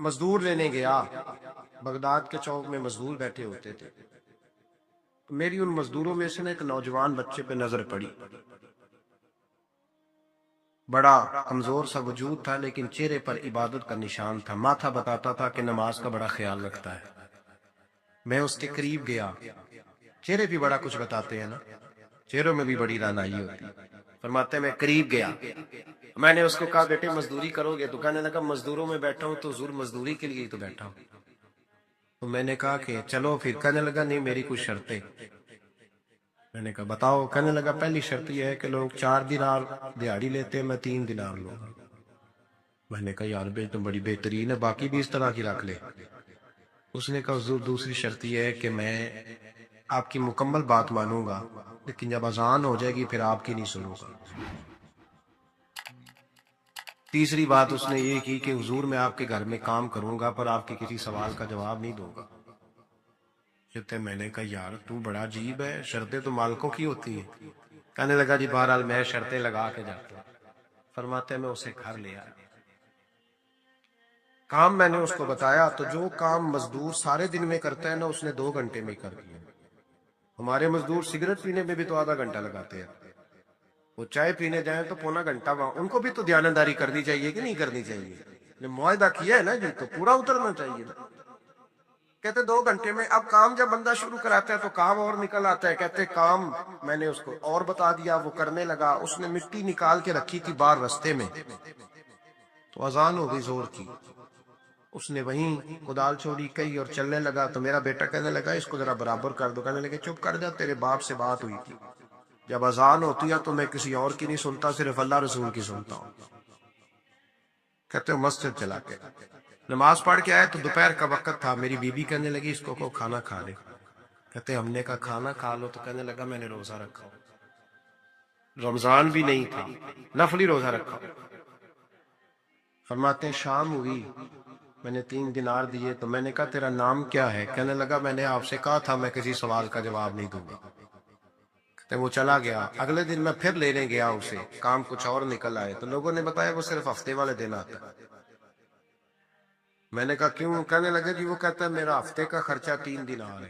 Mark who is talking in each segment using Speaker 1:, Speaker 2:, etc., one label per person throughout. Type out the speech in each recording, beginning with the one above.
Speaker 1: مزدور لینے گیا، بغداد کے چوک میں مزدور بیٹھے ہوتے تھے، میری ان مزدوروں میں سے ایک نوجوان بچے پہ نظر پڑی، بڑا کمزور سا وجود تھا لیکن چہرے پر عبادت کا نشان تھا، ماتھا بتاتا تھا کہ نماز کا بڑا خیال رکھتا ہے۔ میں اس کے قریب گیا، چہرے بھی بڑا کچھ بتاتے ہیں نا، چہروں میں بھی بڑی رانائی ہوتی ہے۔ فرماتے ہیں میں قریب گیا، میں نے اس کو کہا بیٹے مزدوری کرو گے؟ تو کہنے لگا مزدوروں میں بیٹھا ہوں تو حضور مزدوری کے لیے ہی تو بیٹھا ہوں۔ تو میں نے کہا کہ چلو پھر، کہنے لگا نہیں میری کچھ شرطیں۔ میں نے کہا بتاؤ؟ کہنے لگا پہلی شرط یہ ہے کہ لوگ 4 دینار دیہاڑی لیتے ہیں، میں 3 دینار لوں گا۔ میں نے کہا یار بے تم بڑی بہترین ہے، باقی بھی اس طرح کی رکھ لے۔ اس نے کہا حضور دوسری شرط یہ ہے کہ میں آپ کی مکمل بات مانوں گا لیکن جب اذان ہو جائے گی پھر آپ کی نہیں سنوں گا۔ تیسری بات اس نے یہ کی کہ حضور میں آپ کے گھر میں کام کروں گا پر آپ کے کسی سوال کا جواب نہیں دوں گا۔ کہتے میں نے کہا یار تو بڑا عجیب ہے، شرطیں تو مالکوں کی ہوتی ہیں۔ کہنے لگا جی بہرحال میں شرطیں لگا کے جاتا ہوں۔ فرماتے میں اسے گھر لے آیا، کام میں نے اس کو بتایا تو جو کام مزدور سارے دن میں کرتا ہے نا اس نے 2 گھنٹے میں کر دیا۔ ہمارے مزدور سگریٹ پینے میں بھی تو آدھا گھنٹہ لگاتے ہیں، وہ چائے پینے جائیں تو پونا گھنٹہ وہاں، ان کو بھی تو دیانتداری کرنی چاہیے کہ نہیں کرنی چاہیے؟ معاہدہ کیا ہے نا جی تو پورا اترنا چاہیے نا۔ کہتے 2 گھنٹے میں، اب کام جب بندہ شروع کراتا ہے تو کام اور نکل آتا ہے۔ کہتے کام میں نے اس کو اور بتا دیا، وہ کرنے لگا، اس نے مٹی نکال کے رکھی تھی باہر رستے میں، تو اذان ہو گئی زور کی، اس نے وہیں کدال چھوڑی کئی اور چلنے لگا۔ تو میرا بیٹا کہنے لگا اس کو ذرا برابر کر دو، کہنے لگے چپ کر جا، تیرے باپ سے بات ہوئی تھی، جب اذان ہوتی ہے تو میں کسی اور کی نہیں سنتا، صرف اللہ رسول کی سنتا ہوں۔ کہتے مسجد چلا کے نماز پڑھ کے آئے تو دوپہر کا وقت تھا، میری بیوی کہنے لگی اس کو کھانا کھا لے۔ کہتے ہم نے کہا کھانا کھا لو، تو کہنے لگا میں نے روزہ رکھا ہوں، رمضان بھی نہیں تھا، نفلی روزہ رکھا ہوں۔ فرماتے ہیں شام ہوئی، میں نے 3 دینار دیے تو میں نے کہا تیرا نام کیا ہے؟ کہنے لگا میں نے آپ سے کہا تھا میں کسی سوال کا جواب نہیں دوں گا۔ کہتے وہ چلا گیا۔ اگلے دن میں پھر لینے گیا اسے، کام کچھ اور نکل آئے تو لوگوں نے بتایا وہ صرف ہفتے والے دن آتا ہے۔ میں نے کہا کیوں؟ کہنے لگے جی وہ کہتا ہے میرا ہفتے کا خرچہ 3 دینار ہے،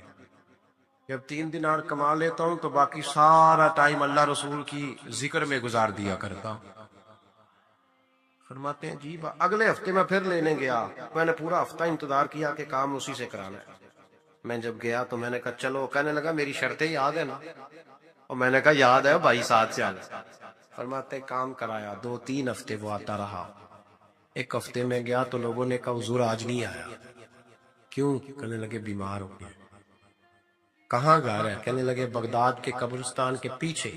Speaker 1: جب 3 دینار کما لیتا ہوں تو باقی سارا ٹائم اللہ رسول کی ذکر میں گزار دیا کرتا ہوں۔ فرماتے ہیں جی اگلے ہفتے میں پھر لینے گیا، میں نے پورا ہفتہ انتظار کیا کہ کام اسی سے کرانا ہے۔ میں جب گیا تو میں نے کہا چلو، کہنے لگا میری شرطیں یاد ہے نا؟ اور میں نے کہا یاد ہے بھائی، ساتھ چل۔ فرماتے کام کرایا، 2-3 ہفتے وہ آتا رہا۔ ایک ہفتے میں گیا تو لوگوں نے کہا حضور آج نہیں آیا، کیوں؟ کہنے لگے بیمار ہو گیا۔ کہاں گھر ہے؟ کہنے لگے بغداد کے قبرستان کے پیچھے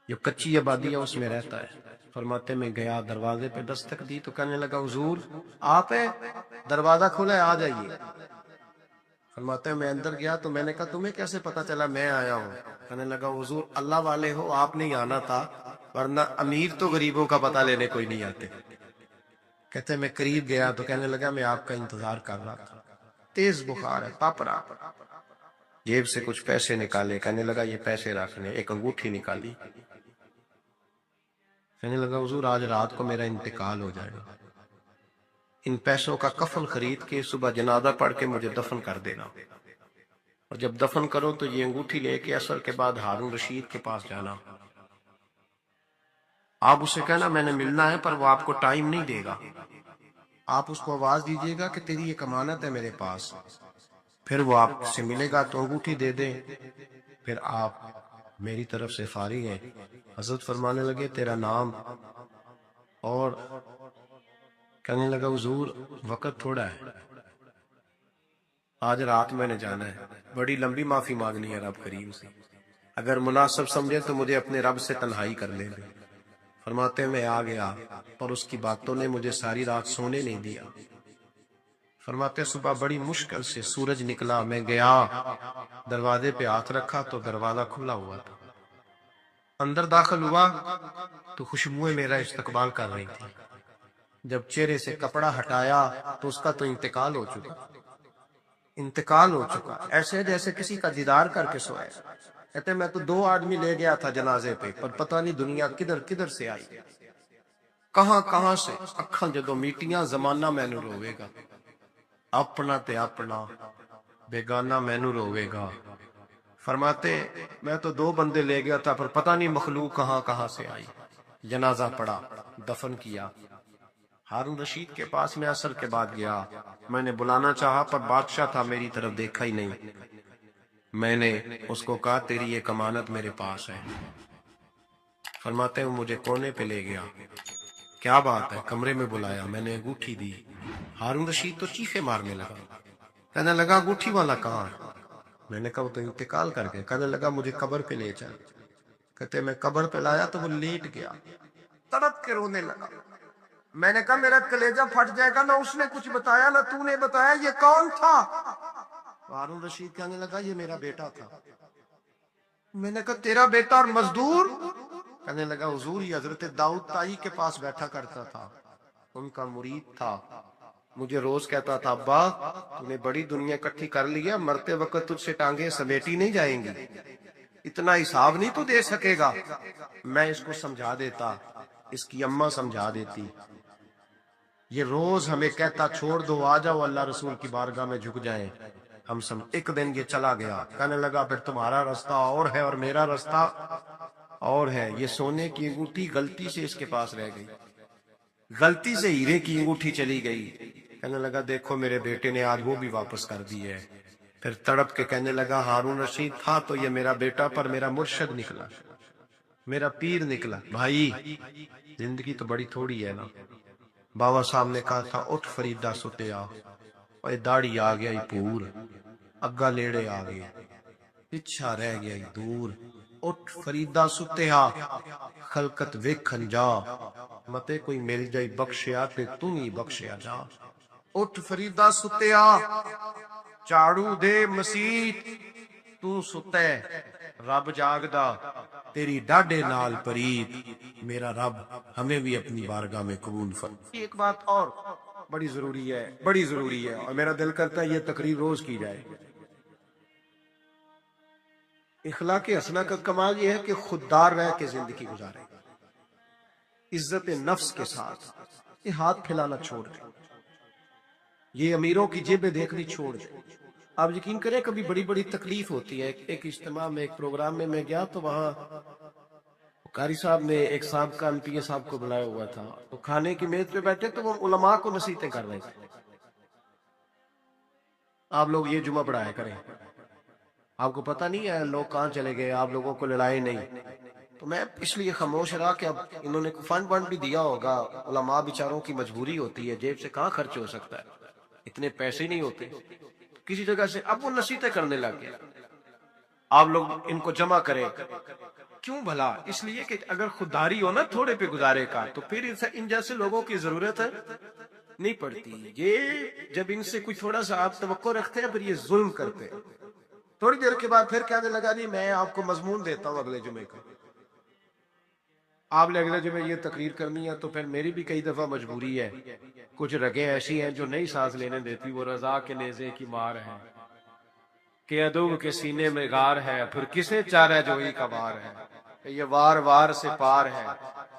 Speaker 1: جو کچی آبادی ہے اس میں رہتا ہے۔ فرماتے میں گیا، دروازے پہ دستک دی تو کہنے لگا حضور آپ ہے؟ دروازہ کھلا ہے، آ جائیے۔ فرماتے ہیں میں اندر گیا تو میں نے کہا تمہیں کیسے پتا چلا میں آیا ہوں؟ کہنے لگا حضور اللہ والے ہو، آپ نہیں آنا تھا، ورنہ امیر تو غریبوں کا پتہ لینے کوئی نہیں آتے۔ کہتے میں قریب گیا تو کہنے لگا میں آپ کا انتظار کر رہا تھا، تیز بخار ہے، پاپ رہا۔ جیب سے کچھ پیسے نکالے، کہنے لگا یہ پیسے رکھنے، ایک انگوٹھی نکالی۔ کہنے لگا حضور آج رات کو میرا انتقال ہو جائے گا، ان پیسوں کا کفن خرید کے صبح جنازہ پڑھ کے مجھے دفن کر دینا، اور جب دفن کرو تو یہ انگوٹھی لے کے عصر کے بعد ہارون رشید کے پاس جانا، آپ اسے کہنا میں نے ملنا ہے پر وہ آپ کو ٹائم نہیں دے گا، آپ اس کو آواز دیجیے گا کہ تیری ایک امانت ہے میرے پاس، پھر وہ آپ سے ملے گا تو انگوٹھی دے دیں، پھر آپ میری طرف سے فارغ ہیں۔ حضرت فرمانے لگے تیرا نام؟ اور کہنے لگا حضور وقت تھوڑا ہے، آج رات میں نے جانا ہے، بڑی لمبی معافی مانگنی ہے رب کریم سے، اگر مناسب سمجھے تو مجھے اپنے رب سے تنہائی کر لے دے۔ فرماتے میں آ گیا پر اس کی باتوں نے مجھے ساری رات سونے نہیں دیا۔ فرماتے صبح بڑی مشکل سے سورج نکلا، میں گیا دروازے پہ ہاتھ رکھا تو دروازہ کھلا ہوا تھا، اندر داخل ہوا تو خوشبوئیں میرا استقبال کر رہی تھی، جب چہرے سے کپڑا ہٹایا تو اس کا تو انتقال ہو چکا، انتقال ہو چکا، ایسے جیسے کسی کا دیدار کر کے سوئے۔ کہتے میں تو 2 آدمی لے گیا تھا جنازے پہ، پر پتہ نہیں دنیا کدھر کدھر سے آئی۔ کہاں کہاں سے اکھاں جدو میٹیاں زمانہ مینو روے گا، اپنا تے اپنا بیگانہ مینو روے گا۔ فرماتے میں تو 2 بندے لے گیا تھا پر پتہ نہیں مخلوق کہاں کہاں سے آئی۔ جنازہ پڑا، دفن کیا۔ ہارون رشید کے پاس میں عصر کے بعد گیا، میں نے بلانا چاہا پر بادشاہ تھا، میری طرف دیکھا ہی نہیں۔ میں نے اس کو کہا تیری ایک امانت میرے پاس ہے۔ فرماتے ہیں مجھے کونے پہ لے گیا، کیا بات ہے؟ کمرے میں بلایا، میں نے انگوٹھی دی۔ ہارون رشید تو چیخے مارنے لگا، کہنے لگا انگوٹھی والا کہاں ہے؟ میں نے کہا وہ تو انتقال کر گئے۔ کہنے لگا مجھے قبر پہ لے چل۔ کہتے میں قبر پہ لایا تو وہ لیٹ گیا، تڑپ کے رونے لگا۔ میں نے کہا میرا کلیجہ پھٹ جائے گا، نہ اس نے کچھ بتایا نہ تو نے بتایا، یہ کون تھا؟ ہارون رشید کہنے لگا یہ میرا بیٹا تھا۔ میں نے کہا تیرا بیٹا اور مزدور؟ کہنے لگا حضور یہ حضرت داؤد تائی کے پاس بیٹھا کرتا تھا، ان کا مرید تھا، مجھے روز کہتا تھا ابا تو نے بڑی دنیا اکٹھی کر لی ہے، مرتے وقت تجھ سے ٹانگیں سمیٹی نہیں جائیں گی، اتنا حساب نہیں تو دے سکے گا۔ میں اس کو سمجھا دیتا، اس کی اماں سمجھا دیتی، یہ روز ہمیں کہتا چھوڑ دو آ جاؤ اللہ رسول کی بارگاہ میں جھک جائیں۔ ہم سب ایک دن یہ چلا گیا، کہنے لگا پھر تمہارا رستہ اور ہے اور میرا رستہ اور ہے۔ یہ سونے کی انگوٹھی غلطی سے اس کے پاس رہ گئی، غلطی سے ہیرے کی انگوٹھی چلی گئی۔ کہنے لگا دیکھو میرے بیٹے نے آج وہ بھی واپس کر دی ہے۔ پھر تڑپ کے کہنے لگا ہارون رشید تھا تو یہ میرا بیٹا پر میرا مرشد نکلا، میرا پیر نکلا۔ بھائی زندگی تو بڑی تھوڑی ہے نا۔ بابا صاحب نے کہا تھا اٹھ فریدہ ستیا، اور داڑھی آ گیا ہی پور، اگا لیڑے آ گئے، پچھا رہ گیا ہی دور۔ اٹھ فریدہ ستیا خلقت ویکھن جا، متے کوئی مل جائی بخشیا تے تم ہی بخشیا جا۔ اٹھ فریدہ ستیا چاڑو دے مسیت، تو ستے رب جاگدا تیری ڈاڈے نال پریت، میرا رب ہمیں بھی اپنی بارگاہ میں قبول فرما۔ ایک بات اور بڑی ضروری ہے، بڑی ضروری ہے، اور میرا دل کرتا ہے یہ تقریر روز کی جائے۔ اخلاق حسنہ کا کمال یہ ہے کہ خوددار رہ کے زندگی گزارے، عزت نفس کے ساتھ۔ یہ ہاتھ پھیلانا چھوڑ دے، یہ امیروں کی جیبیں دیکھنی چھوڑ دے۔ آپ یقین کریں کبھی بڑی بڑی تکلیف ہوتی ہے۔ ایک اجتماع میں ایک پروگرام میں میں گیا تو وہاں قاری صاحب نے ایک صاحب کا ایم پی اے صاحب کو بلایا ہوا تھا، تو کھانے کی میز پہ بیٹھے تو وہ علماء کو نصیحتیں کر رہے تھے، آپ لوگ یہ جمعہ پڑھایا کریں، آپ کو پتہ نہیں ہے لوگ کہاں چلے گئے، آپ لوگوں کو لڑائے نہیں۔ تو میں اس لیے خاموش رہا کہ اب انہوں نے فنڈ ونڈ بھی دیا ہوگا، علماء بیچاروں کی مجبوری ہوتی ہے، جیب سے کہاں خرچ ہو سکتا ہے، اتنے پیسے نہیں ہوتے کسی جگہ سے۔ اب وہ نصیحتیں کرنے لگ گئے، آپ لوگ ان کو جمع کریں۔ کیوں بھلا؟ اس لیے کہ اگر خودداری ہو نا تھوڑے پہ گزارے کا تو پھر ان جیسے لوگوں کی ضرورت نہیں پڑتی۔ یہ جب ان سے کوئی تھوڑا سا آپ توقع رکھتے ہیں پھر یہ ظلم کرتے ہیں۔ تھوڑی دیر کے بعد پھر کہنے لگا نہیں میں آپ کو مضمون دیتا ہوں اگلے جمعے کا، آپ نے اگلے جمعے یہ تقریر کرنی ہے، تو پھر میری بھی کئی دفعہ مجبوری ہے، کچھ رگیں ایسی ہیں جو نہیں سانس لینے دیتی، وہ رضا کے نیزے کی مار ہے کہ عدو کے سینے میں غار ہے، پھر کسے چارہ جوئی کا وار ہے، یہ وار وار سے پار ہے۔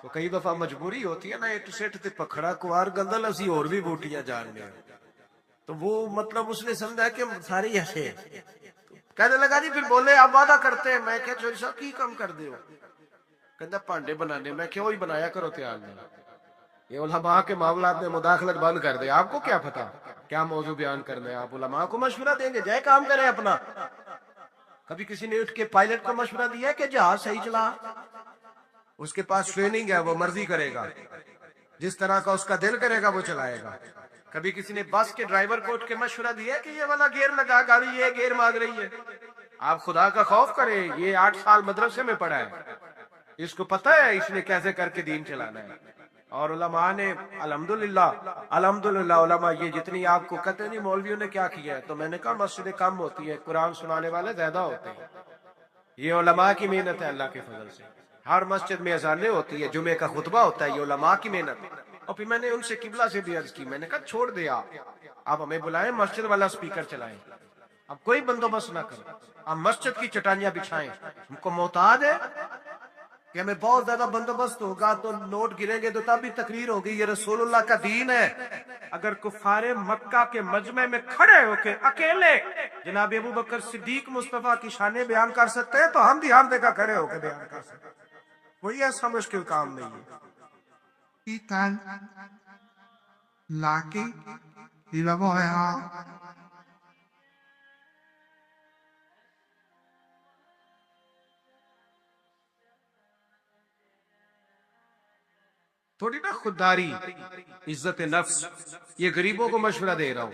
Speaker 1: تو کئی دفعہ مجبوری ہوتی ہے نا، ایک سیٹ تے پکھڑا کوار گندل اسی اور بھی بوٹیاں جان گئے، تو وہ مطلب اس نے سمجھا کہ ساری ایسے کہنے لگا جی پھر بولے آپ وعدہ کرتے ہیں، میں کہ چوری صاحب کی کم کر دے ہو، کہندہ پانڈے بنانے، میں کہ وہی بنایا کرو تیار نہیں۔ یہ علماء کے معاملات میں مداخلت بند کر دے، آپ کو کیا پتا کیا موضوع بیان کرنا ہے، آپ علماء کو مشورہ دیں گے، جائے کام کریں اپنا۔ کبھی کسی نے اٹھ کے پائلٹ کو مشورہ دیا ہے کہ جہاز صحیح چلا، اس کے پاس ٹریننگ ہے، وہ مرضی کرے گا، جس طرح کا اس کا دل کرے گا وہ چلائے گا۔ کبھی کسی نے بس کے ڈرائیور کو اٹھ کے مشورہ دیا ہے کہ یہ والا گیئر لگا گاڑی یہ گیئر مانگ رہی ہے، آپ خدا کا خوف کریں، یہ 8 سال مدرسے میں پڑھا ہے، اس کو پتہ ہے اس نے کیسے کر کے دین چلانا ہے۔ اور علماء نے الحمدللہ علماء یہ جتنی آپ کو کہتے نہیں مولویوں نے کیا کیا ہے، تو میں نے کہا مسجدیں کم ہوتی ہے، قرآن سنانے والے زیادہ ہوتے ہیں، یہ علماء کی محنت ہے اللہ کے فضل سے۔ ہر مسجد میں اذانیں ہوتی ہے، جمعے کا خطبہ ہوتا ہے، یہ علماء کی محنت ہے۔ اور پھر میں نے ان سے قبلہ سے بھی عرض کی، میں نے کہا چھوڑ دے آپ ہمیں بلائیں، مسجد والا سپیکر چلائیں، اب کوئی بندوبست نہ کریں، آپ مسجد کی چٹانیاں بچھائیں، ہم کو محتاج ہے کہ ہمیں بہت زیادہ بندوبست ہوگا تو نوٹ گریں گے تو تب بھی تقریر ہوگی یہ رسول اللہ کا دین ہے. اگر کفار مکہ کے مجمع میں کھڑے ہو کے اکیلے جناب ابو بکر صدیق مصطفیٰ کی شانیں بیان کر سکتے ہیں تو ہم بھی ہر جگہ کھڑے ہو کے بیان کر سکتے ہیں. کوئی ایسا مشکل کام نہیں ہے.
Speaker 2: Y tal, Lucky, y la voy a...
Speaker 1: تھوڑی نا خودداری، عزت نفس. یہ غریبوں کو مشورہ دے رہا ہوں.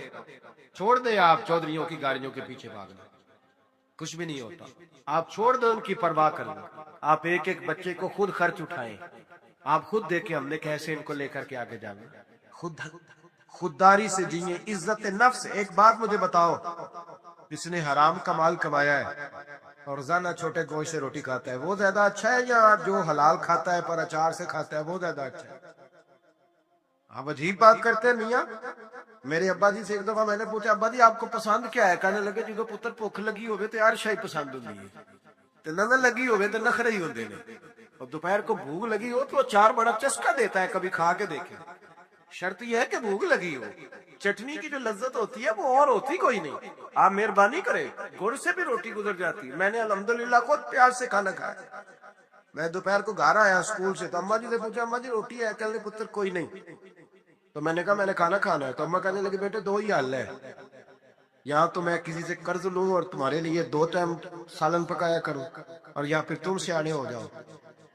Speaker 1: چھوڑ دیں آپ چودھریوں کی گاڑیوں کے پیچھے بھاگنا، کچھ بھی نہیں ہوتا. آپ چھوڑ دیں ان کی پرواہ کرنا. آپ ایک ایک بچے کو خود خرچ اٹھائیں. آپ خود دیکھیں ہم نے کیسے ان کو لے کر کے آگے جانا. خودداری سے جیئیں، عزت نفس. ایک بات مجھے بتاؤ، جس نے حرام کا مال کمایا ہے اور روزانہ چھوٹے گوشت سے روٹی کھاتا ہے وہ زیادہ اچھا ہے یا جو حلال کھاتا ہے پر اچار سے کھاتا ہے وہ زیادہ اچھا ہے؟ آپ عجیب بات کرتے ہیں میاں. میرے ابا جی سے ایک دفعہ میں نے پوچھا ابا جی آپ کو پسند کیا ہے؟ کہنے لگے جدو پتر بھوک لگی ہوئے تو ہر شے پسند ہوندی ہے تے نہ لگی ہوئے تو نخرے ہی ہوندے نے. اور دوپہر کو بھوک لگی ہو تو اچار بڑا چسکا دیتا ہے، کبھی کھا کے دیکھیں. شرط یہ ہے کہ بھوک لگی ہو. چٹنی کی جو لذت ہوتی ہے وہ اور ہوتی کوئی نہیں. آپ مہربانی کریں، گڑ سے بھی روٹی گزر جاتی. میں نے الحمدللہ خود پیاز سے کھانا کھایا. میں دوپہر کو گھر آیا اسکول سے تو اماں جی سے پوچھا اماں جی روٹی ہے؟ کہنے پتر کوئی نہیں. تو میں نے کہا میں نے کھانا کھانا ہے. تو اماں کہنے لگے بیٹے دو ہی حل ہے، یا تو میں کسی سے قرض لوں اور تمہارے لیے 2 ٹائم سالن پکایا کروں، اور یا پھر تم سیانے ہو جاؤ.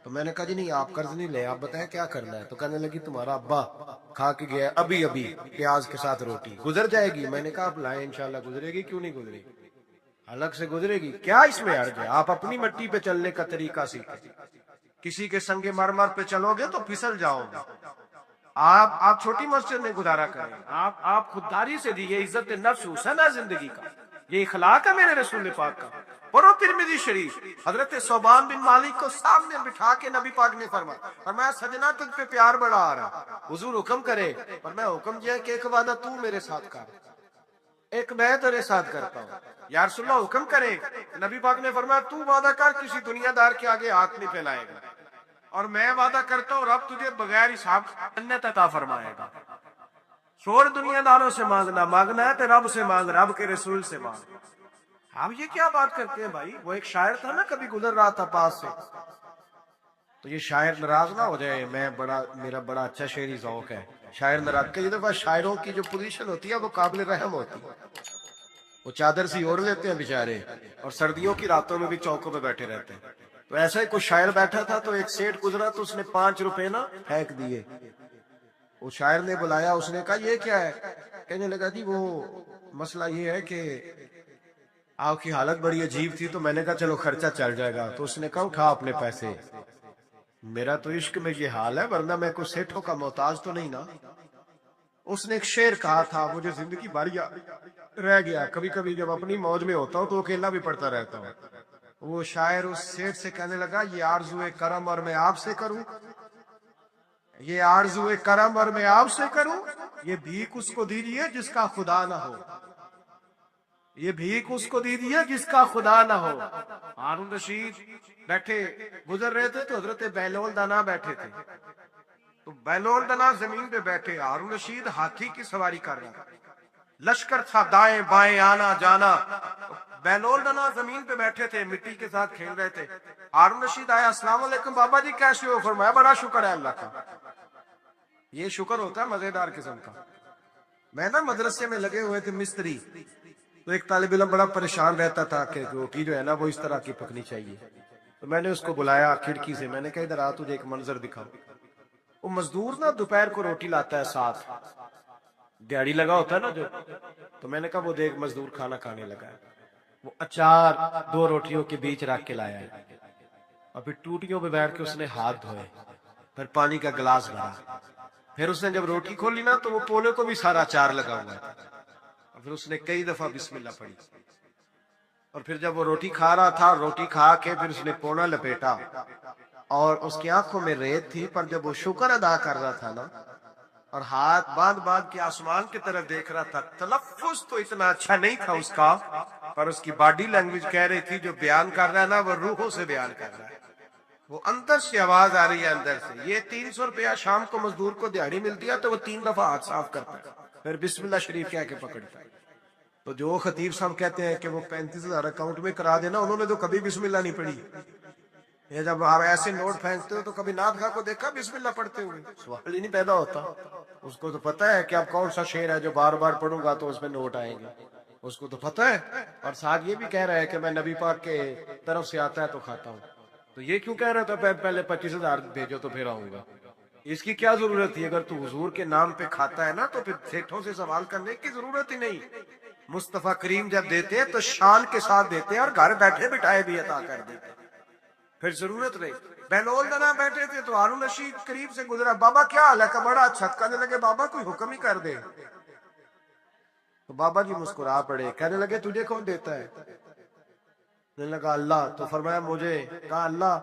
Speaker 1: تو میں نے کہا جی نہیں آپ قرض نہیں لے، آپ بتائیں کیا کرنا ہے. تو کہنے لگی تمہارا ابا کھا کے گیا ابھی پیاز کے ساتھ روٹی گزر جائے گی. میں نے کہا آپ لائیں انشاءاللہ گزرے گی. کیوں نہیں گزرے گی؟ الگ سے گزرے گی. کیا اس میں حرج ہے؟ آپ اپنی مٹی پہ چلنے کا طریقہ سیکھیں. کسی کے سنگ مرمر پہ چلو گے تو پھسل جاؤ گے. آپ چھوٹی مسجد میں گزارا کریں. آپ خودداری سے دی. یہ عزت نفس حسن ہے زندگی کا، یہ اخلاق ہے میرے رسول پاک کا. پڑھو ترمذی شریف. حضرت صوبان بن مالک کو سامنے بٹھا کے نبی پاک نے فرمایا سجنا تجھ پہ پیار بڑا آ رہا. حضور حکم کرے. فرمایا حکم یہ ہے کہ ایک وعدہ تو میرے ساتھ کر، ایک میں تیرے ساتھ کرتا ہوں. یا رسول اللہ حکم کرے. نبی پاک نے فرمایا تو وعدہ کر کسی دنیا دار کے آگے ہاتھ نہیں پھیلائے گا، اور میں وعدہ کرتا ہوں رب تجھے بغیر حساب جنت عطا فرمائے گا. چھوڑ دنیا داروں سے مانگنا ہے تو رب سے مانگ، رب کے رسول سے مانگ. آپ یہ کیا بات کرتے ہیں بھائی؟ وہ ایک شاعر تھا نا کبھی گزر رہا تھا پاس سے، تو یہ شاعر ناراض نہ ہو جائے. میرا بڑا اچھا شعری ذوق ہے. شاعر ناراض کئی دفعہ شاعروں کی جو پوزیشن ہوتی ہے وہ قابل رحم ہوتی ہے. وہ چادر سی اوڑھ لیتے ہیں بیچارے اور سردیوں کی راتوں میں بھی چوکوں پہ بیٹھے رہتے ہیں. تو ایسا ہی کوئی شاعر بیٹھا تھا تو ایک سیٹ گزرا تو اس نے 5 روپے نا پھینک دیے. وہ شاعر نے بلایا، اس نے کہا یہ کیا ہے؟ کہنے لگا جی وہ مسئلہ یہ ہے کہ آپ کی حالت بڑی عجیب تھی تو میں نے کہا چلو خرچہ چل جائے گا. تو اس نے کہا اٹھا اپنے پیسے، میرا تو عشق میں یہ حال ہے ورنہ میں کوئی سیٹھوں کا محتاج تو نہیں نا. اس نے ایک شعر کہا تھا مجھے زندگی بھر رہ گیا. کبھی کبھی جب اپنی موج میں ہوتا ہوں تو اکیلا بھی پڑھتا رہتا ہوں. وہ شاعر اس سیٹ سے کہنے لگا یہ آرزوئے کرم اور میں آپ سے کروں، یہ آرزوئے کرم اور میں آپ سے کروں، یہ بھیک اس کو دیجیے جس کا خدا نہ ہو، یہ بھیک اس کو دیجیے جس کا خدا نہ ہو. ہارون رشید بیٹھے گزر رہے تھے تو حضرت بہلول دانا بیٹھے تھے. تو بہلول دانا زمین پہ بیٹھے، ہارون رشید ہاتھی کی سواری کر رہا تھا. لشکر تھا دائیں بائیں آنا جانا. بہلول دانا زمین پہ بیٹھے تھے مٹی کے ساتھ کھیل رہے تھے. ہارون رشید آیا السلام علیکم بابا جی کیسے ہو؟ فرمایا بڑا شکر ہے اللہ کا. یہ شکر ہوتا ہے مزیدار قسم کا. میں نا مدرسے میں لگے ہوئے تھے مستری، تو ایک طالب علم بڑا پریشان رہتا تھا کہ روٹی جو ہے نا وہ اس طرح کی پکنی چاہیے. تو میں نے اس کو بلایا کھڑکی سے، میں نے کہا ادھر آ تجھے ایک منظر دکھاؤ. وہ مزدور نا دوپہر کو روٹی لاتا ہے ساتھ، دیہڑی لگا ہوتا ہے نا جو. تو میں نے کہا وہ دیکھ مزدور کھانا کھانے لگا ہے. وہ اچار 2 روٹیوں کے بیچ رکھ کے لایا ہے، اور پھر ٹوٹیوں پہ بیٹھ کے اس نے ہاتھ دھوئے، پھر پانی کا گلاس بھرا. پھر اس نے جب روٹی کھولی نا تو وہ پونے کو بھی سارا اچار لگا ہوا ہے. اور پھر اس نے کئی دفعہ بسم اللہ پڑھی. اور پھر جب وہ روٹی کھا رہا تھا، روٹی کھا کے پھر اس نے پونا لپیٹا اور اس کی آنکھوں میں ریت تھی، پر جب وہ شکر ادا کر رہا تھا نا اور ہاتھ باندھ کے آسمان کی طرف دیکھ رہا تھا، تلفظ تو اتنا اچھا نہیں تھا اس کا، پر اس کی باڈی لینگویج کہہ رہی تھی جو بیان کر رہا ہے نا وہ روحوں سے بیان کر رہا ہے. وہ اندر سے آواز آ رہی ہے اندر سے، یہ 300 روپیہ شام کو مزدور کو دیہڑی ملتی ہے تو وہ 3 دفعہ ہاتھ صاف کرتا ہے، پھر بسم اللہ شریف کہہ کے پکڑتا ہے۔ تو جو خطیب صاحب کہتے ہیں کہ وہ 35,000 اکاؤنٹ میں کرا دینا، انہوں نے تو کبھی بسم اللہ نہیں پڑھی۔ یہ جب آپ ایسے نوٹ پھینکتے ہو تو کبھی نعت خواہ کو دیکھا بسم اللہ پڑھتے ہوئے؟ سوال ہی نہیں پیدا ہوتا۔ اس کو تو پتہ ہے کہ اب کون سا شعر ہے جو بار بار پڑھوں گا تو اس میں نوٹ آئیں گے، اس کو تو پتہ ہے۔ اور ساتھ یہ بھی کہہ رہا ہے کہ میں نبی پاک کے طرف سے آتا ہے تو کھاتا ہوں، تو یہ کیوں کہہ رہا تھا پہلے 25,000 بھیجو تو پھر آؤں گا؟ اس کی کیا ضرورت تھی؟ اگر تو حضور کے نام پہ کھاتا ہے نا تو پھر سیٹھوں سے سوال کرنے کی ضرورت ہی نہیں۔ مصطفیٰ کریم جب دیتے ہیں تو شان کے ساتھ دیتے ہیں اور گھر بیٹھے بٹھائے بھی عطا کر دیتے ہیں، پھر ضرورت نہیں۔ بہلول دنا بیٹھے تھے تو ہارون رشید قریب سے گزرا، بابا کیا حال ہے؟ کہ بڑا اچھا۔ کہنے لگے بابا کوئی حکم ہی کر دے، تو بابا جی مسکرا پڑے، کہنے لگے تجھے کون دیتا ہے؟ کہنے لگا اللہ، تو فرمایا مجھے، کہا اللہ،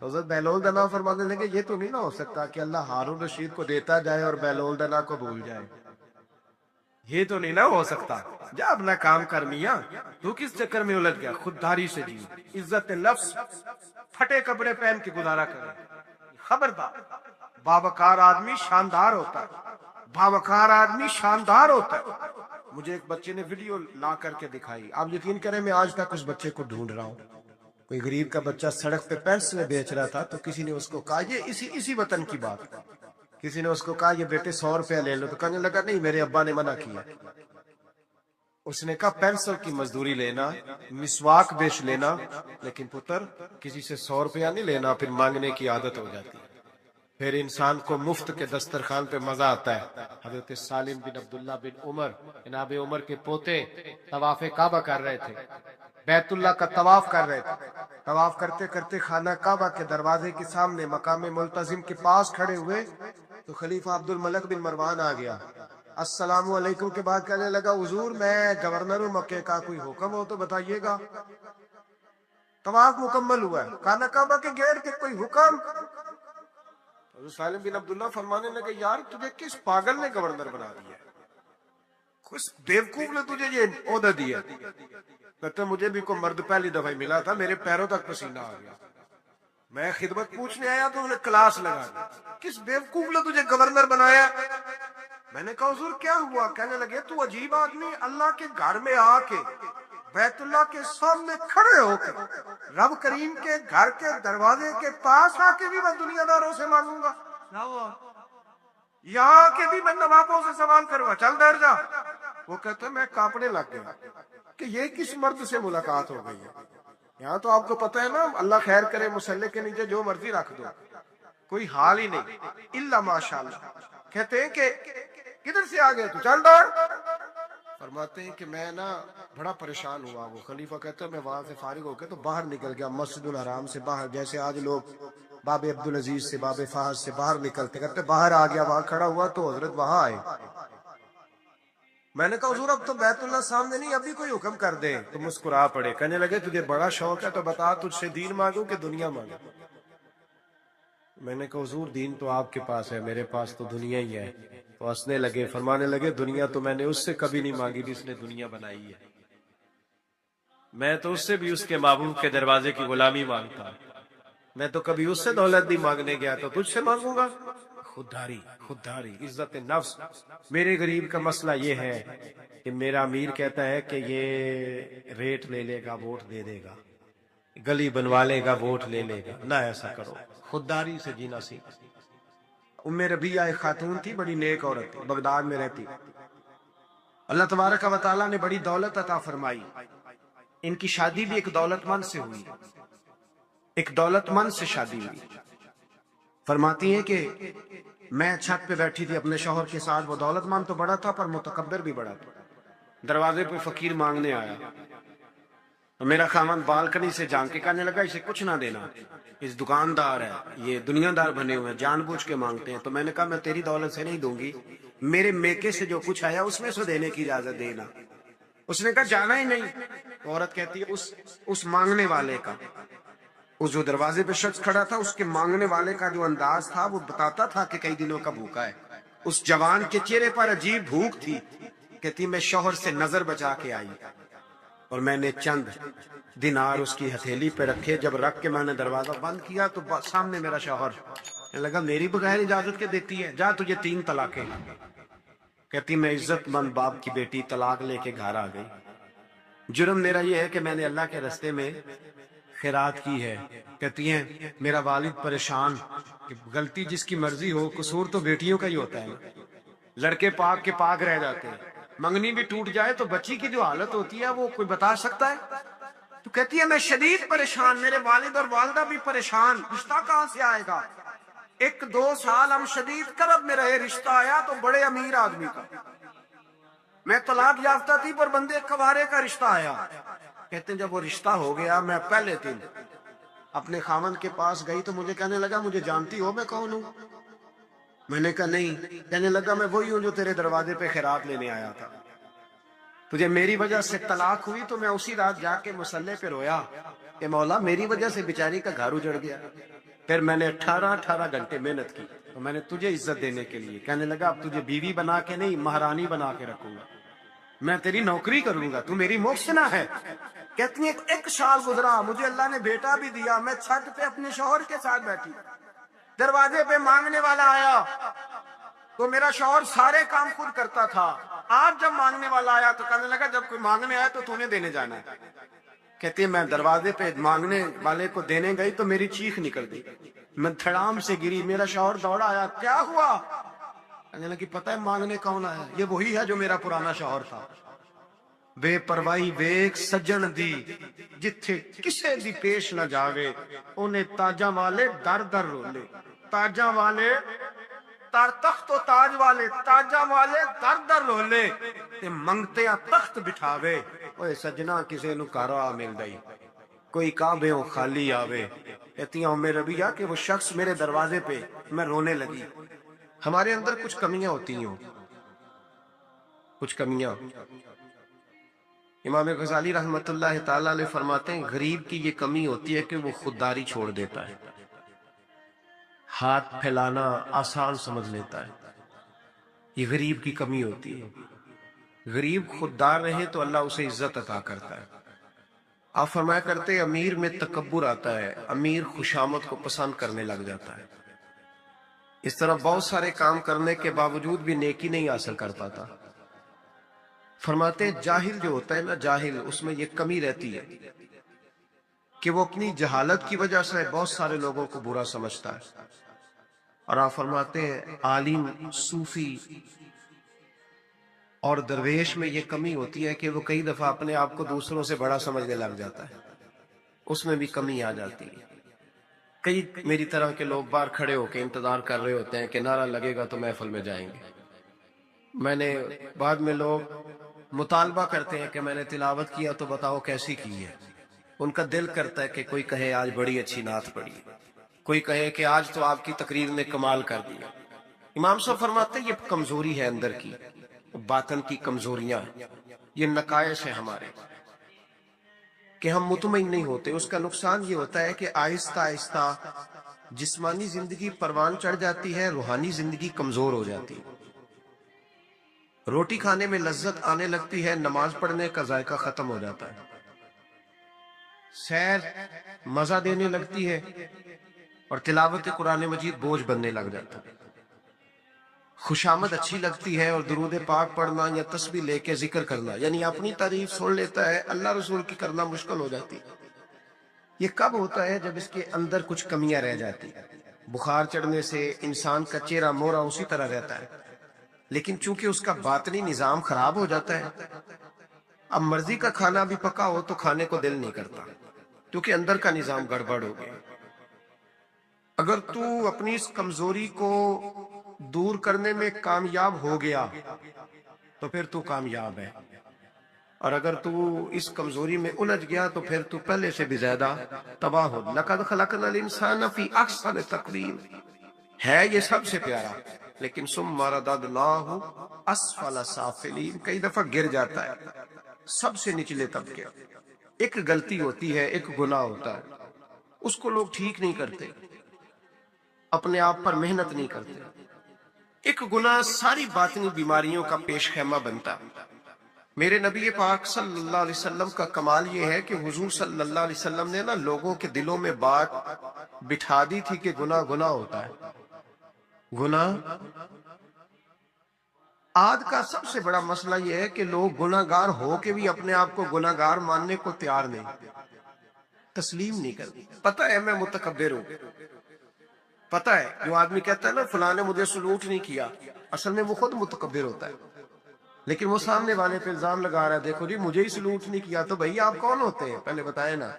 Speaker 1: تو حضرت بہلول دنا فرمانے لگے یہ تو نہیں نہ ہو سکتا کہ اللہ ہارون رشید کو دیتا جائے اور بہلول دنا کو بھول جائے، یہ تو نہیں نہ ہو سکتا۔ جا اپنا کام کر میاں، تو کس چکر میں الجھ گیا؟ خودداری سے جی، عزت نفس، پھٹے کپڑے پہن کے گزارا کرے۔ خبردار، باوقار آدمی شاندار ہوتا ہے، باوقار آدمی شاندار ہوتا ہے۔ مجھے ایک بچے نے ویڈیو لا کر کے دکھائی، آپ یقین کریں میں آج تک اس بچے کو ڈھونڈ رہا ہوں۔ کوئی غریب کا بچہ سڑک پہ پینسلیں بیچ رہا تھا، تو کسی نے اس کو کہا، یہ اسی وطن کی بات، کسی نے اس کو کہا یہ بیٹے 100 روپیہ لے لو، تو کہنے لگا نہیں میرے ابا نے منع کیا۔ اس نے کہا پینسل کی مزدوری لینا، مسواک بیچ لینا، لیکن پتر کسی سے 100 روپیہ نہیں لینا، پھر مانگنے کی عادت ہو جاتی ہے۔ پھر انسان کو مفت کے دسترخوان پہ مزہ آتا ہے۔ حضرت سالم بن عبداللہ بن عمر، جناب عمر کے پوتے، طواف کعبہ کر رہے تھے، بیت اللہ کا طواف کر رہے تھے۔ طواف کرتے کرتے خانہ کعبہ کے دروازے کے سامنے مقام ملتزم کے پاس کھڑے ہوئے تو خلیفہ عبد الملک بن مروان آ گیا۔ السلام علیکم کے بعد کہنے لگا حضور میں گورنر ہوں مکے کا، کوئی حکم ہو تو بتائیے گا۔ طواف مکمل ہوا ہے، خانہ کعبہ کے گیٹ کے کوئی حکم؟ حضرت سالم بن عبداللہ فرمانے لگے یار تجھے کس پاگل نے گورنر بنا دیا ہے؟ کس بیوقوف نے تجھے یہ عہدہ دیا؟ کہتے مجھے بھی کوئی مرد پہلی دفعہ ملا تھا، میرے پیروں تک پسینہ آ گیا، میں خدمت پوچھنے آیا تو انہیں کلاس لگا دی، کس بیوقوف نے تجھے گورنر بنایا؟ میں نے کہا حضور کیا ہوا؟ کہنے لگے تو عجیب آدمی، اللہ کے گھر میں آ کے، بیت اللہ کے سامنے کھڑے ہو کے، رب کریم کے گھر کے دروازے کے پاس آ کے بھی میں دنیا داروں سے مانگوں گا، یہاں کے بھی میں نوابوں سے سوال کروں گا، چل بیٹھ جا۔ وہ کہتے ہیں میں کانپنے لگ گیا کہ یہ کس مرد سے ملاقات ہو گئی ہے۔ یہاں تو آپ کو پتہ ہے نا، اللہ خیر کرے، مسلح کے نیچے جو مرضی رکھ دو، کوئی حال ہی نہیں الا ماشاءاللہ۔ کہتے ہیں کہ کدھر سے آ گئے تو چل دوڑ۔ فرماتے ہیں کہ میں نا بڑا پریشان ہوا۔ وہ خلیفہ کہتا ہے میں وہاں سے فارغ ہو کے تو باہر نکل گیا، مسجد الحرام سے باہر، جیسے آج لوگ باب عبدالعزیز سے، باب فہد سے باہر نکلتے کرتے، باہر آ گیا، وہاں کھڑا ہوا تو حضرت وہاں آئے۔ میں نے کہا حضور اب تو بیت اللہ سامنے نہیں، ابھی کوئی حکم کر دے، تو مسکرا پڑے، کہنے لگے تجھے بڑا شوق ہے تو بتا تجھ سے دین مانگوں کہ دنیا مانگوں؟ میں نے کہا حضور دین تو آپ کے پاس ہے، میرے پاس تو دنیا ہی ہے۔ تو ہنسنے لگے، فرمانے لگے دنیا تو میں نے اس سے کبھی نہیں مانگی جس نے دنیا بنائی ہے، میں تو اس سے بھی اس کے محبوب کے دروازے کی غلامی مانگتا ہوں، میں تو کبھی اس سے دولت نہیں مانگنے گیا تو تجھ سے مانگوں گا؟ خودداری، عزت نفس۔ میرے غریب کا مسئلہ یہ ہے کہ میرا امیر کہتا ہے کہ یہ ریٹ لے لے گا، ووٹ دے دے گا، گلی بنوا لے گا، ووٹ لے لے گا، نہ ایسا کرو، خودداری سے جینا سیکھ۔ ام ربیعہ ایک خاتون تھی، بڑی نیک عورت تھی، بغداد میں رہتی۔ اللہ تبارک و تعالیٰ نے بڑی دولت عطا فرمائی، ان کی شادی بھی ایک دولت مند سے ہوئی، ایک دولت مند سے شادی ہوئی۔ فرماتی ہیں کہ میں چھت پہ بیٹھی تھی اپنے شوہر کے ساتھ، وہ دولت مند تو بڑا تھا پر متکبر بھی بڑا تھا۔ دروازے پہ فقیر مانگنے آیا تو میرا خاوند بالکنی سے جھانک کے کہنے لگا اسے کچھ نہ دینا، اس دکاندار ہے، یہ دنیا دار بنے ہوئے ہیں، جان بوجھ کے مانگتے ہیں۔ تو میں نے کہا میں تیری دولت سے نہیں دوں گی، میرے میکے سے جو کچھ آیا اس میں سے دینے کی اجازت دینا۔ اس نے کہا جانا ہی نہیں۔ عورت کہتی ہے اس مانگنے والے کا، اس جو دروازے پہ شخص کھڑا تھا، اس کے مانگنے والے کا جو انداز تھا وہ بتاتا تھا کہ کئی دنوں کا بھوکا ہے۔ اس جوان کے چہرے پر عجیب بھوک تھی، کہتی میں شوہر سے نظر بچا کے آئی، اور میں نے چند دینار اس کی ہتھیلی پہ رکھے. جب رکھ کے میں نے دروازہ بند کیا تو سامنے میرا شوہر. کہنے لگا میری بغیر اجازت کے دیتی ہے, جا تجھے 3 طلاقیں. کہتی میں عزت مند باپ کی بیٹی طلاق لے کے گھر آ گئی. جرم میرا یہ ہے کہ میں نے اللہ کے راستے میں خیرات کی ہے. کہتی ہیں میرا والد پریشان کہ غلطی جس کی مرضی ہو, قصور تو بیٹیوں کا ہی ہوتا ہے. لڑکے پاک کے پاک رہ جاتے ہیں, منگنی بھی ٹوٹ جائے تو بچی کی جو حالت ہوتی ہے وہ کوئی بتا سکتا ہے؟ تو کہتی ہے میں شدید پریشان, میرے والد اور والدہ بھی پریشان, رشتہ کہاں سے آئے گا؟ 1-2 سال ہم شدید کرب میں رہے, رشتہ آیا تو بڑے امیر آدمی کا. میں طلاق یافتہ تھی پر بندے کوارے کا رشتہ آیا. کہتے ہیں جب وہ رشتہ ہو گیا میں پہلے دن اپنے خاوند کے پاس گئی تو مجھے کہنے لگا مجھے جانتی ہو میں کون ہوں؟ میں نے کہا نہیں. کہنے لگا میں وہی ہوں جو تیرے دروازے پہ خیرات لینے آیا تھا. تجھے میری وجہ سے طلاق ہوئی تو میں اسی رات جا کے مصلے پہ رویا کہ مولا میری وجہ سے بیچاری کا گھر اجڑ گیا. پھر میں نے 18 گھنٹے محنت کی تو میں نے تجھے عزت دینے کے لیے. کہنے لگا اب تجھے بیوی بنا کے نہیں مہرانی بنا کے رکھوں گا, میں تیری نوکری کروں گا, تو میری محسنہ ہے. کہتی ہیں 1 سال گزرا, مجھے اللہ نے بیٹا بھی دیا, میں چھت پہ اپنے شوہر کے ساتھ بیٹھی, دروازے پہ مانگنے والا آیا تو میرا شوہر سارے کام خود کرتا تھا. آج جب مانگنے والا آیا تو کہنے لگا جب کوئی مانگنے آیا تو نے دینے جانا ہے. کہتی ہے میں دروازے پہ مانگنے والے کو دینے گئی تو میری چیخ نکل گئی, میں دھڑام سے گری. میرا شوہر دوڑا آیا, کیا ہوا؟ کہنے لگی پتہ ہے مانگنے کون آیا؟ یہ وہی ہے جو میرا پرانا شوہر تھا. بے پرواہی ویک سجن دی جتھے کسے دی پیش نہ جاوے, انہیں تاجاں والے در در رولے. تاجاں والے تار تخت و تاج والے, تاجاں والے در در رولے تے منگتے تخت بٹھاوے. اوے سجنا کسے نو کارا مل دئی, کوئی کعبے خالی آوے. کہتی ہیں ام ربیہ کہ وہ شخص میرے دروازے پہ, میں رونے لگی. ہمارے اندر کچھ کمیاں ہوتی ہیں, کچھ کمیاں. امام غزالی رحمت اللہ تعالی علیہ فرماتے ہیں غریب کی یہ کمی ہوتی ہے کہ وہ خودداری چھوڑ دیتا ہے, ہاتھ پھیلانا آسان سمجھ لیتا ہے. یہ غریب کی کمی ہوتی ہے. غریب خوددار رہے تو اللہ اسے عزت عطا کرتا ہے. آپ فرمایا کرتے امیر میں تکبر آتا ہے, امیر خوشامد کو پسند کرنے لگ جاتا ہے. اس طرح بہت سارے کام کرنے کے باوجود بھی نیکی نہیں حاصل کر پاتا. فرماتے ہیں جاہل جو ہوتا ہے نا, جاہل, اس میں یہ کمی رہتی ہے کہ وہ اپنی جہالت کی وجہ سے بہت سارے لوگوں کو برا سمجھتا ہے. اور آپ فرماتے ہیں عالم, صوفی اور درویش میں یہ کمی ہوتی ہے کہ وہ کئی دفعہ اپنے آپ کو دوسروں سے بڑا سمجھنے لگ جاتا ہے, اس میں بھی کمی آ جاتی ہے. کئی میری طرح کے لوگ باہر کھڑے ہو کے انتظار کر رہے ہوتے ہیں کہ نعرہ لگے گا تو محفل میں جائیں گے. میں نے بعد میں لوگ مطالبہ کرتے ہیں کہ میں نے تلاوت کیا تو بتاؤ کیسی کی ہے. ان کا دل کرتا ہے کہ کوئی کہے آج بڑی اچھی نعت پڑھی, کوئی کہے کہ آج تو آپ کی تقریر نے کمال کر دیا. امام صاحب فرماتے ہیں یہ کمزوری ہے اندر کی, باطن کی کمزوریاں, یہ نقائص ہیں ہمارے کہ ہم مطمئن نہیں ہوتے. اس کا نقصان یہ ہوتا ہے کہ آہستہ آہستہ جسمانی زندگی پروان چڑھ جاتی ہے, روحانی زندگی کمزور ہو جاتی ہے. روٹی کھانے میں لذت آنے لگتی ہے, نماز پڑھنے کا ذائقہ ختم ہو جاتا ہے. سیر مزہ دینے لگتی ہے اور تلاوت قرآن مجید بوجھ بننے لگ جاتا ہے. خوشامد اچھی لگتی ہے اور درود پاک پڑھنا یا تسبیح لے کے ذکر کرنا, یعنی اپنی تعریف سن لیتا ہے, اللہ رسول کی کرنا مشکل ہو جاتی. یہ کب ہوتا ہے؟ جب اس کے اندر کچھ کمیاں رہ جاتی. بخار چڑھنے سے انسان کا چہرہ مورا اسی طرح رہتا ہے, لیکن چونکہ اس کا باطنی نظام خراب ہو جاتا ہے, اب مرضی کا کھانا بھی پکا ہو تو کھانے کو دل نہیں کرتا کیونکہ اندر کا نظام گڑبڑ ہو گیا. اگر تو اپنی اس کمزوری کو دور کرنے میں کامیاب ہو گیا تو پھر تو کامیاب ہے, اور اگر تو اس کمزوری میں الجھ گیا تو پھر تو پہلے سے بھی زیادہ تباہ ہو. لَقَدْ خَلَقْنَا الْإِنسَانَ فِي أَحْسَنِ تَقْوِيمٍ, ہے یہ سب سے پیارا, لیکن ثُمَّ رَدَدْنَاهُ أَسْفَلَ سَافِلِينَ, کئی دفعہ گر جاتا ہے سب سے نچلے طبقے. ایک غلطی ہوتی ہے, ایک گناہ ہوتا ہے, اس کو لوگ ٹھیک نہیں کرتے, اپنے آپ پر محنت نہیں کرتے. ایک گناہ ساری باطنی بیماریوں کا پیش خیمہ بنتا. میرے نبی پاک صلی اللہ علیہ وسلم کا کمال یہ ہے کہ حضور صلی اللہ علیہ وسلم نے نا لوگوں کے دلوں میں بات بٹھا دی تھی کہ گناہ گناہ ہوتا ہے. گناہ آج کا سب سے بڑا مسئلہ یہ ہے کہ لوگ گناہ گار ہو کے بھی اپنے آپ کو گناہ گار ماننے کو تیار نہیں، تسلیم نہیں کرتے. پتہ ہے میں متکبر ہوں، پتہ ہے جو آدمی کہتا ہے نا فلاں نے مجھے سلوٹ نہیں کیا، اصل میں وہ خود متکبر ہوتا ہے، لیکن وہ سامنے والے پہ الزام لگا رہا ہے دیکھو جی مجھے ہی سلوٹ نہیں کیا. تو بھئی آپ کون ہوتے ہیں پہلے بتائیں نا.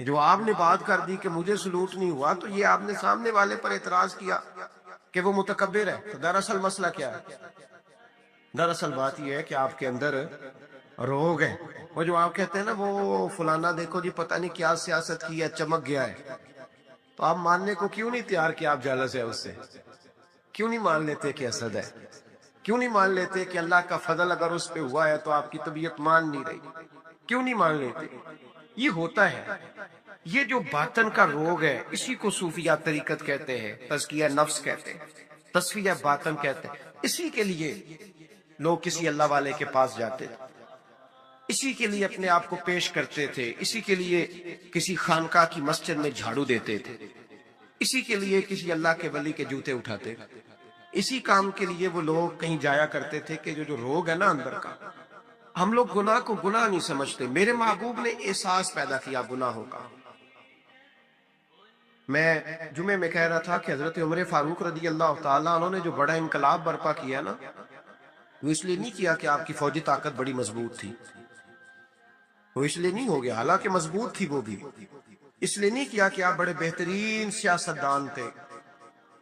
Speaker 1: جو آپ نے بات کر دی کہ مجھے سلوٹ نہیں ہوا تو یہ آپ نے سامنے والے پر اعتراض کیا کہ وہ متکبر ہے. تو دراصل مسئلہ کیا ہے؟ دراصل بات یہ ہے کہ آپ کے اندر روگ ہے. وہ جو آپ کہتے ہیں نا وہ فلانا دیکھو جی پتہ نہیں کیا سیاست کی ہے چمک گیا ہے، تو آپ ماننے کو کیوں نہیں تیار کہ آپ جالس ہے اس سے؟ کیوں نہیں مان لیتے کہ حسد ہے؟ کیوں نہیں مان لیتے کہ اللہ کا فضل اگر اس پہ ہوا ہے تو آپ کی طبیعت مان نہیں رہی؟ کیوں نہیں مان لیتے؟ یہ ہوتا ہے. یہ جو باطن کا روگ ہے اسی کو صوفیہ طریقت کہتے ہیں، تزکیہ نفس کہتے ہیں، تصفیہ باطن کہتے ہیں. اسی کے لیے لوگ کسی اللہ والے کے پاس جاتے تھے، اسی کے لیے اپنے آپ کو پیش کرتے تھے، اسی کے لیے کسی خانقاہ کی مسجد میں جھاڑو دیتے تھے، اسی کے لیے کسی اللہ کے ولی کے جوتے اٹھاتے تھے. اسی کام کے لیے وہ لوگ کہیں جایا کرتے تھے کہ جو روگ ہے نا اندر کا. ہم لوگ گناہ کو گناہ نہیں سمجھتے. میرے محبوب نے احساس پیدا کیا گناہوں کا. میں جمعے میں کہہ رہا تھا کہ حضرت عمر فاروق رضی اللہ تعالیٰ عنہ نے جو بڑا انقلاب برپا کیا نا، وہ اس لیے نہیں کیا کہ آپ کی فوجی طاقت بڑی مضبوط تھی، وہ اس لیے نہیں ہو گیا، حالانکہ مضبوط تھی وہ بھی. اس لیے نہیں کیا کہ آپ بڑے بہترین سیاستدان تھے،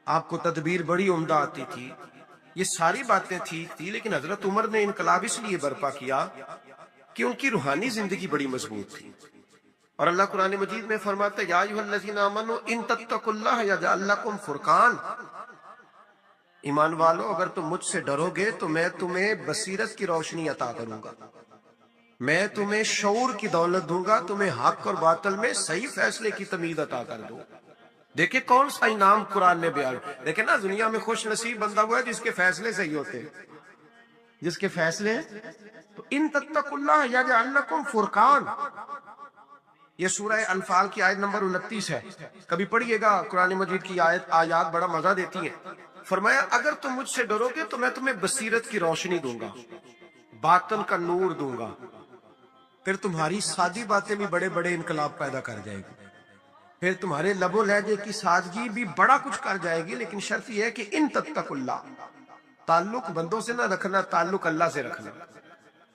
Speaker 1: آپ کو تدبیر بڑی عمدہ آتی تھی، یہ ساری باتیں ٹھیک تھی، لیکن حضرت عمر نے انقلاب اس لیے برپا کیا کہ ان کی روحانی زندگی بڑی مضبوط تھی. اور اللہ قرآن مجید میں فرماتا ہے یا ایھا الذین آمنوا ان تتقوا اللہ یجعل لکم فرقان. ایمان والو اگر تم مجھ سے ڈرو گے تو میں تمہیں بصیرت کی روشنی عطا کروں گا، میں تمہیں شعور کی دولت دوں گا، تمہیں حق اور باطل میں صحیح فیصلے کی تمیز عطا کر دوں. دیکھیں کون سا انعام قرآن نے بیان. دیکھیں نا دنیا میں خوش نصیب بندہ ہوا ہے جس کے فیصلے صحیح ہوتے ہیں، جس کے فیصلے. تو ان تتقوا اللہ یجعل لکم فرقان، یہ سورہ انفال کی آیت نمبر 29 ہے، کبھی پڑھیے گا. قرآن مجید کی آیات بڑا مزہ دیتی ہیں. فرمایا اگر تم مجھ سے ڈرو گے تو میں تمہیں بصیرت کی روشنی دوں گا، باطن کا نور دوں گا، پھر تمہاری سادی باتیں بھی بڑے بڑے انقلاب پیدا کر جائے گی، پھر تمہارے لب و لہجے کی سادگی بھی بڑا کچھ کر جائے گی. لیکن شرط یہ ہے کہ ان تتقوا اللہ، تعلق بندوں سے نہ رکھنا، تعلق اللہ سے رکھنا،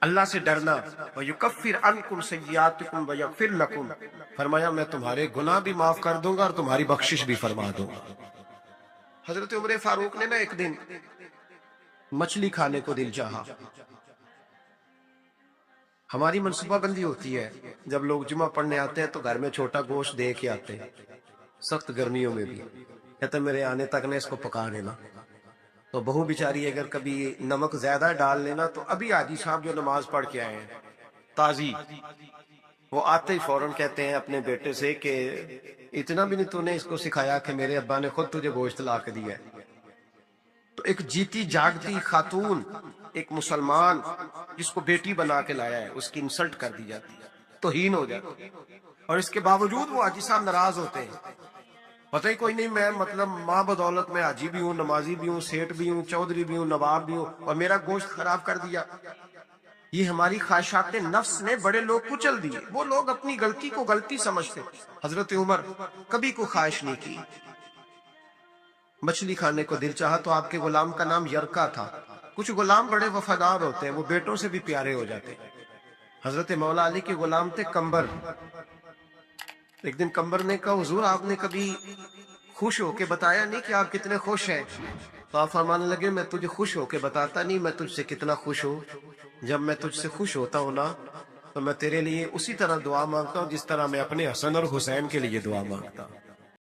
Speaker 1: اللہ سے ڈرنا. وَيُكَفِّرْ عَنْكُمْ سَيِّئَاتِكُمْ وَيَغْفِرْ لَكُمْ، فرمایا میں تمہارے گناہ بھی معاف کر دوں گا اور تمہاری بخشش بھی فرما دوں گا. حضرت عمر فاروق نے نا ایک دن مچھلی کھانے کو دل چاہا. ہماری منصوبہ بندی ہوتی ہے جب لوگ جمعہ پڑھنے آتے ہیں تو گھر میں چھوٹا گوشت دے کے آتے ہیں، سخت گرمیوں میں بھی کہتے ہیں میرے آنے تک نے اس کو پکا لینا. تو بہو بیچاری اگر کبھی نمک زیادہ ڈال لینا تو ابھی حاجی صاحب جو نماز پڑھ کے آئے ہیں تازی، وہ آتے ہی فوراً کہتے ہیں اپنے بیٹے سے کہ اتنا بھی نہیں تو نے اس کو سکھایا کہ میرے ابا نے خود تجھے گوشت لا کے دیا ہے. تو ایک جیتی جاگتی خاتون، ایک مسلمان جس کو بیٹی بنا کے لایا ہے، اس کی انسلٹ کر دی جاتی ہے، توہین ہو جاتی ہے، اور اس کے باوجود وہ حاجی صاحب ناراض ہوتے ہیں. پتہ ہی کوئی نہیں میں مطلب ماں بدولت میں حاجی بھی ہوں، نمازی بھی ہوں، سیٹ بھی ہوں، چودھری بھی ہوں، نواب بھی ہوں، اور میرا گوشت خراب کر دیا. یہ ہماری خواہشات نفس نے بڑے لوگ کچل دیے. وہ لوگ اپنی غلطی کو غلطی سمجھتے. حضرت عمر کبھی کوئی خواہش نہیں کی، مچھلی کھانے کو دل چاہا تو آپ کے غلام کا نام یرکا تھا. کچھ غلام بڑے وفادار ہوتے ہیں، وہ بیٹوں سے بھی پیارے ہو جاتے ہیں. حضرت مولا علی کے غلام تھے کمبر. ایک دن کمبر نے کہا حضور آپ نے کبھی خوش ہو کے بتایا نہیں کہ آپ کتنے خوش ہیں. تو آپ فرمانے لگے میں تجھے خوش ہو کے بتاتا نہیں میں تجھ سے کتنا خوش ہوں. جب میں تجھ سے خوش ہوتا ہوں نا تو میں تیرے لیے اسی طرح دعا مانگتا ہوں جس طرح میں اپنے حسن اور حسین کے لیے دعا مانگتا ہوں.